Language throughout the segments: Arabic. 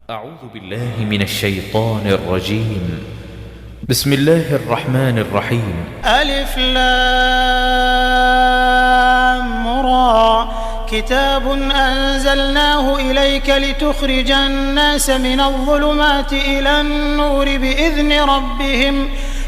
أعوذ بالله من الشيطان الرجيم. بسم الله الرحمن الرحيم. ألف لام را كتاب أنزلناه إليك لتخرج الناس من الظلمات إلى النور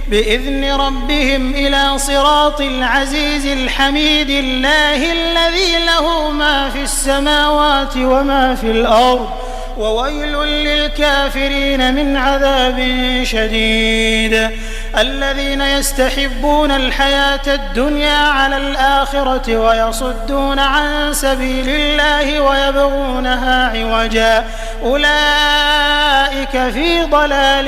بإذن ربهم إلى صراط العزيز الحميد الله الذي له ما في السماوات وما في الأرض وويل للكافرين من عذاب شديد. الذين يستحبون الحياة الدنيا على الآخرة ويصدون عن سبيل الله ويبغونها عوجا أولئك في ضلال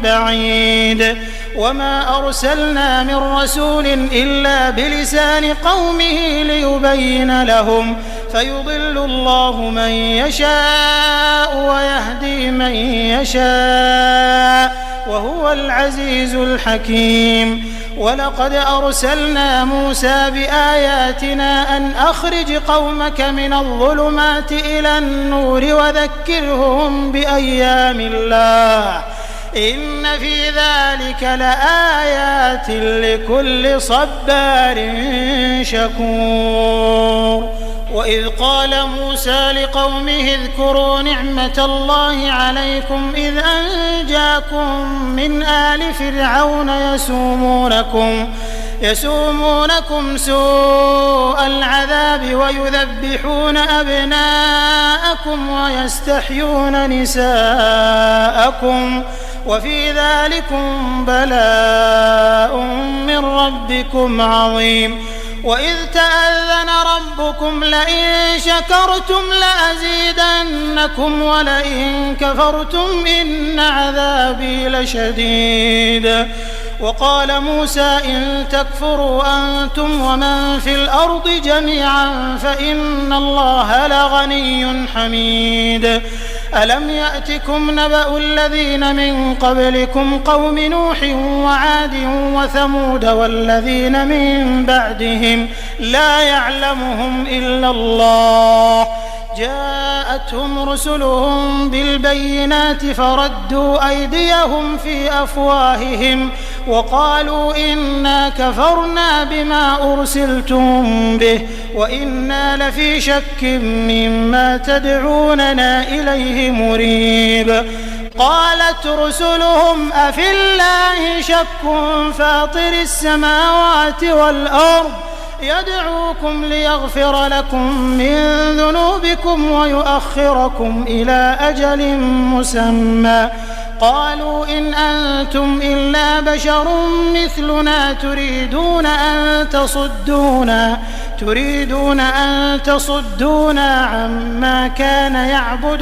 بعيد. وما أرسلنا من رسول إلا بلسان قومه ليبين لهم فيضل الله من يشاء ويهدي من يشاء وهو العزيز الحكيم. ولقد أرسلنا موسى بآياتنا أن أخرج قومك من الظلمات إلى النور وذكرهم بأيام الله إن في ذلك لآيات لكل صبار شكور. وإذ قال موسى لقومه اذكروا نعمة الله عليكم إذ أنجاكم من آل فرعون يسومونكم سوء العذاب ويذبحون أبناءكم ويستحيون نساءكم وفي ذلكم بلاء من ربكم عظيم. وإذ تأذن ربكم لئن شكرتم لأزيدنكم ولئن كفرتم إن عذابي لشديد. وقال موسى إن تكفروا أنتم ومن في الأرض جميعا فإن الله لغني حميد. ألم يأتكم نبأ الذين من قبلكم قوم نوح وعاد وثمود والذين من بعدهم لا يعلمهم إلا الله جاءتهم رسلهم بالبينات فردوا أيديهم في أفواههم وقالوا إنا كفرنا بما أرسلتم به وإنا لفي شك مما تدعوننا إليه مريب. قالت رسلهم أفي الله شك فاطر السماوات والأرض يدعوكم ليغفر لكم من ذنوبكم ويؤخركم إلى أجل مسمى قالوا إن أنتم إلا بشر مثلنا تريدون أن تصدونا عما كان يعبد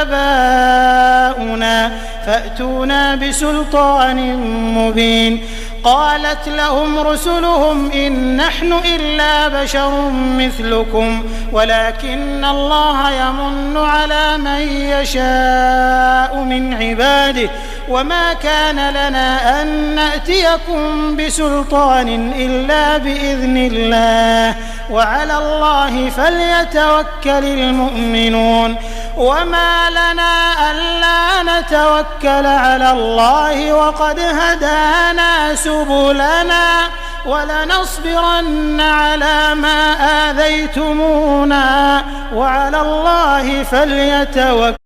آباؤنا فأتونا بسلطان مبين. قالت لهم رسلهم إن نحن إلا بشر مثلكم ولكن الله يمن على من يشاء من عباده وما كان لنا أن نأتيكم بسلطان إلا بإذن الله وعلى الله فليتوكل المؤمنون. وما لنا ألا نتوكل على الله وقد هدانا سبلنا ولنصبرن على ما آذيتمونا وعلى الله فليتوكل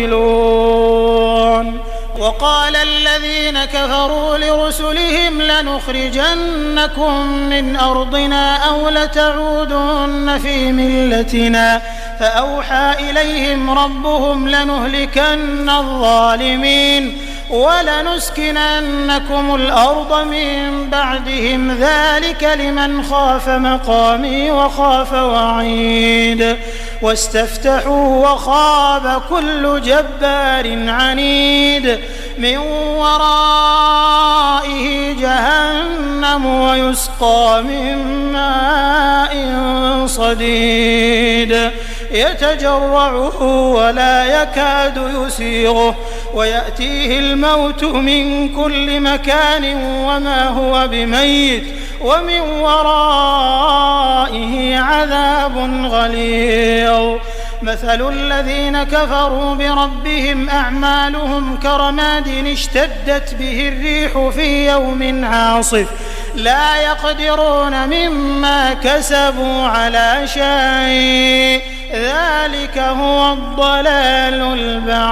المتوكلون. وقال الذين كفروا لرسلهم لنخرجنكم من أرضنا أو لتعودن في ملتنا فأوحى إليهم ربهم لنهلكن الظالمين ولنسكننكم الأرض من بعدهم ذلك لمن خاف مقامي وخاف وعيد. واستفتحوا وخاب كل جبار عنيد من ورائه جهنم ويسقى من ماء صديد يتجرعه ولا يكاد يسيغه ويأتيه الموت من كل مكان وما هو بميت ومن ورائه عذاب غليظ. مثل الذين كفروا بربهم أعمالهم كرماد اشتدت به الريح في يوم عاصف لا يقدرون مما كسبوا على شيء ذلك هو الضلال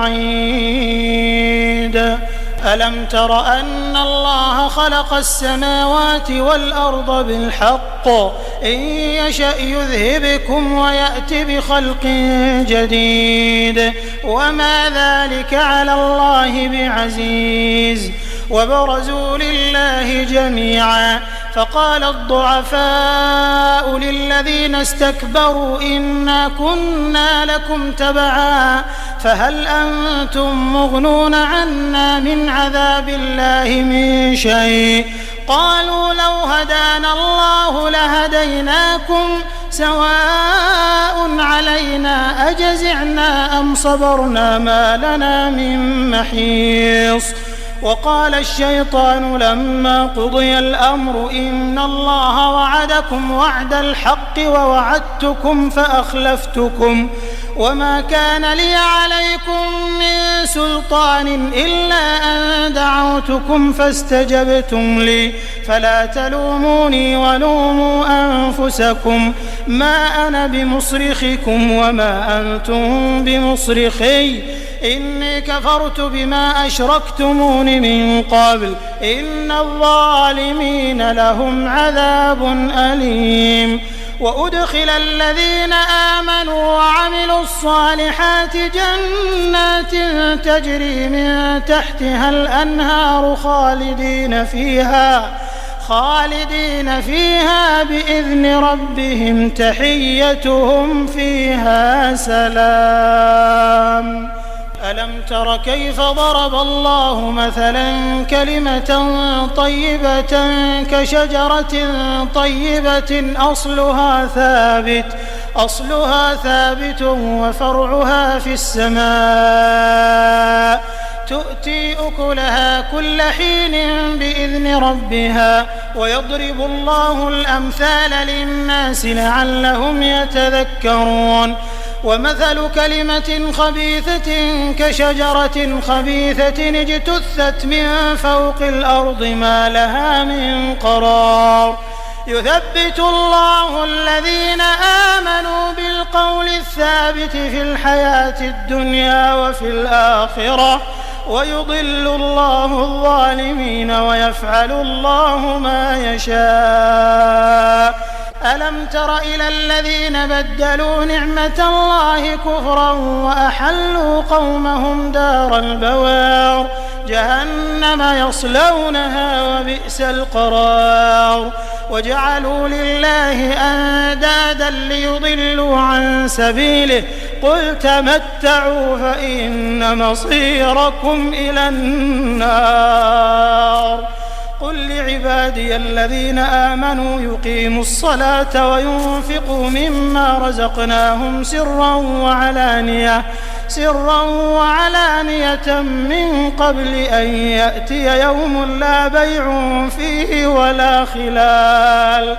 البعيد. ألم تر أن الله خلق السماوات والأرض بالحق إن يشأ يذهبكم ويأت بخلق جديد وما ذلك على الله بعزيز. وبرزوا لله جميعا فقال الضعفاء للذين استكبروا إنا كنا لكم تبعا فهل أنتم مغنون عنا من عذاب الله من شيء قالوا لو هدانا الله لهديناكم سواء علينا أجزعنا أم صبرنا ما لنا من محيص. وقال الشيطان لما قضي الأمر إن الله وعدكم وعد الحق ووعدتكم فأخلفتكم وما كان لي عليكم من سلطان إلا أن دعوتكم فاستجبتم لي فلا تلوموني ولوموا أنفسكم ما أنا بمصرخكم وما أنتم بمصرخي إني كفرت بما أشركتمون من قبل إن الظالمين لهم عذاب أليم. وأدخل الذين آمنوا وعملوا الصالحات جنات تجري من تحتها الأنهار خالدين فيها بإذن ربهم تحيتهم فيها سلام. ألم تر كيف ضرب الله مثلا كلمة طيبة كشجرة طيبة أصلها ثابت وفرعها في السماء تؤتي أكلها كل حين بإذن ربها ويضرب الله الأمثال للناس لعلهم يتذكرون. ومثل كلمة خبيثة كشجرة خبيثة اجتثت من فوق الأرض ما لها من قرار يثبت الله الذين آمنوا بالقول الثابت في الحياة الدنيا وفي الآخرة ويضل الله الظالمين ويفعل الله ما يشاء. ألم تر إلى الذين بدلوا نعمة الله كفرا وأحلوا قومهم دار البوار جهنم يصلونها وبئس القرار وجعلوا لله أندادا ليضلوا عن سبيله قل تمتعوا فإن مصيركم إلى النار. قل لعبادي الذين آمنوا يقيموا الصلاة وينفقوا مما رزقناهم سرا وعلانية من قبل أن يأتي يوم لا بيع فيه ولا خلال.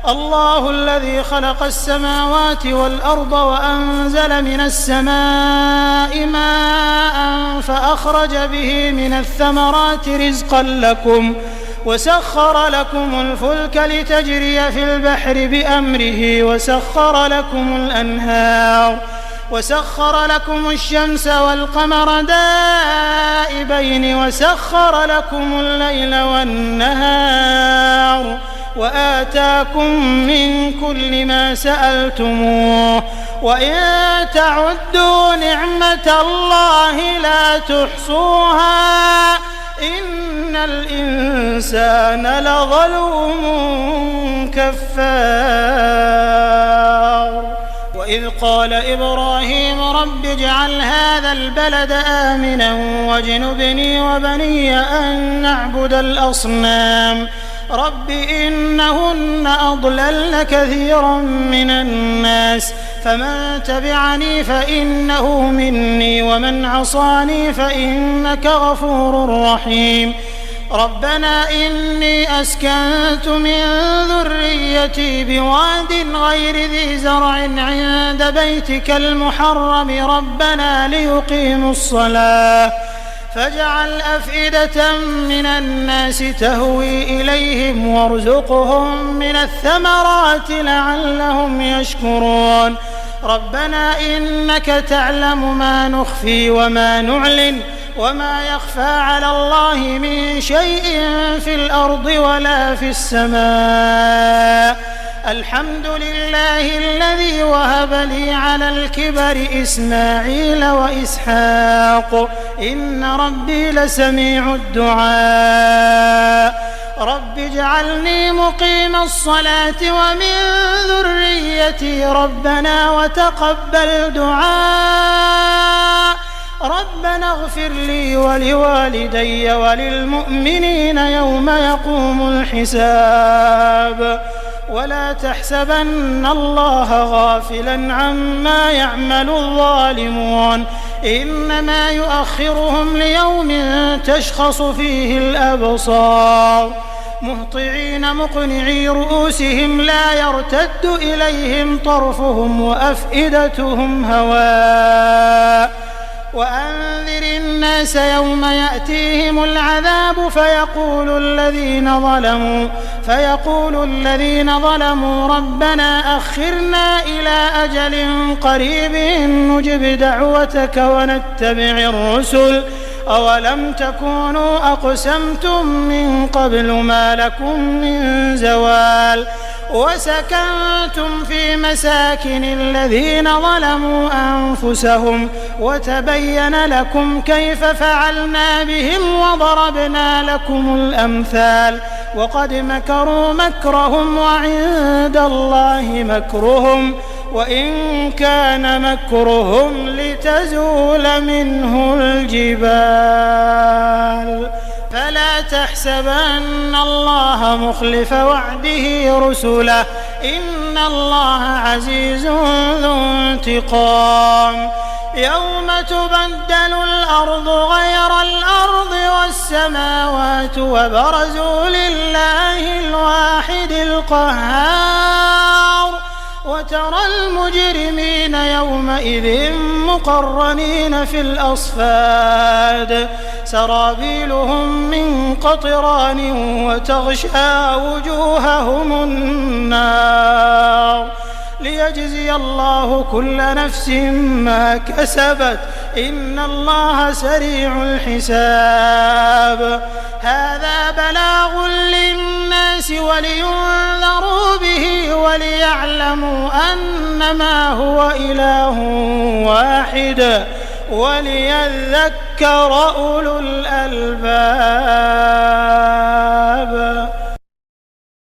الله الذي خلق السماوات والأرض وأنزل من السماء ماء فأخرج به من الثمرات رزقا لكم وسخر لكم الفلك لتجري في البحر بأمره وسخر لكم الأنهار وسخر لكم الشمس والقمر دائبين وسخر لكم الليل والنهار وآتاكم من كل ما سألتموه وإن تعدوا نعمة الله لا تحصوها إن الإنسان لظلوم كفار. وإذ قال إبراهيم رب اجعل هذا البلد آمنا واجنبني وبني أن نعبد الأصنام رب إنهن أضللن كثيرا من الناس فمن تبعني فإنه مني ومن عصاني فإنك غفور رحيم. ربنا إني أسكنت من ذريتي بواد غير ذي زرع عند بيتك المحرم ربنا ليقيموا الصلاة فاجعل أفئدة من الناس تهوي إليهم وارزقهم من الثمرات لعلهم يشكرون. ربنا إنك تعلم ما نخفي وما نعلن وما يخفى على الله من شيء في الأرض ولا في السماء. الحمد لله الذي وهب لي على الكبر إسماعيل وإسحاق إن ربي لسميع الدعاء. رب اجعلني مقيم الصلاة ومن ذريتي ربنا وتقبل دعاء. ربنا اغفر لي ولوالدي وللمؤمنين يوم يقوم الحساب. ولا تحسبن الله غافلا عما يعمل الظالمون إنما يؤخرهم ليوم تشخص فيه الأبصار مهطعين مقنعي رؤوسهم لا يرتد إليهم طرفهم وأفئدتهم هواء. وأنذر الناس يوم يأتيهم العذاب فيقول الذين ظلموا ربنا أخرنا إلى أجل قريب نجب دعوتك ونتبع الرسل أولم تكونوا أقسمتم من قبل ما لكم من زوال. وسكنتم في مساكن الذين ظلموا أنفسهم وتبين لكم كيف فعلنا بهم وضربنا لكم الأمثال. وقد مكروا مكرهم وعند الله مكرهم وإن كان مكرهم لتزول منه الجبال. فلا تحسبن الله مخلف وعده رسله إن الله عزيز ذو انتقام. يوم تبدل الأرض غير الأرض والسماوات وبرزوا لله الواحد القهار. وترى المجرمين يومئذ مقرنين في الأصفاد سرابيلهم من قطران وتغشى وجوههم النار ليجزي الله كل نفس ما كسبت إن الله سريع الحساب. هذا بلاغ للناس ولينذروا به وليعلموا أنما هو إله واحد وليذكر أولو الألباب.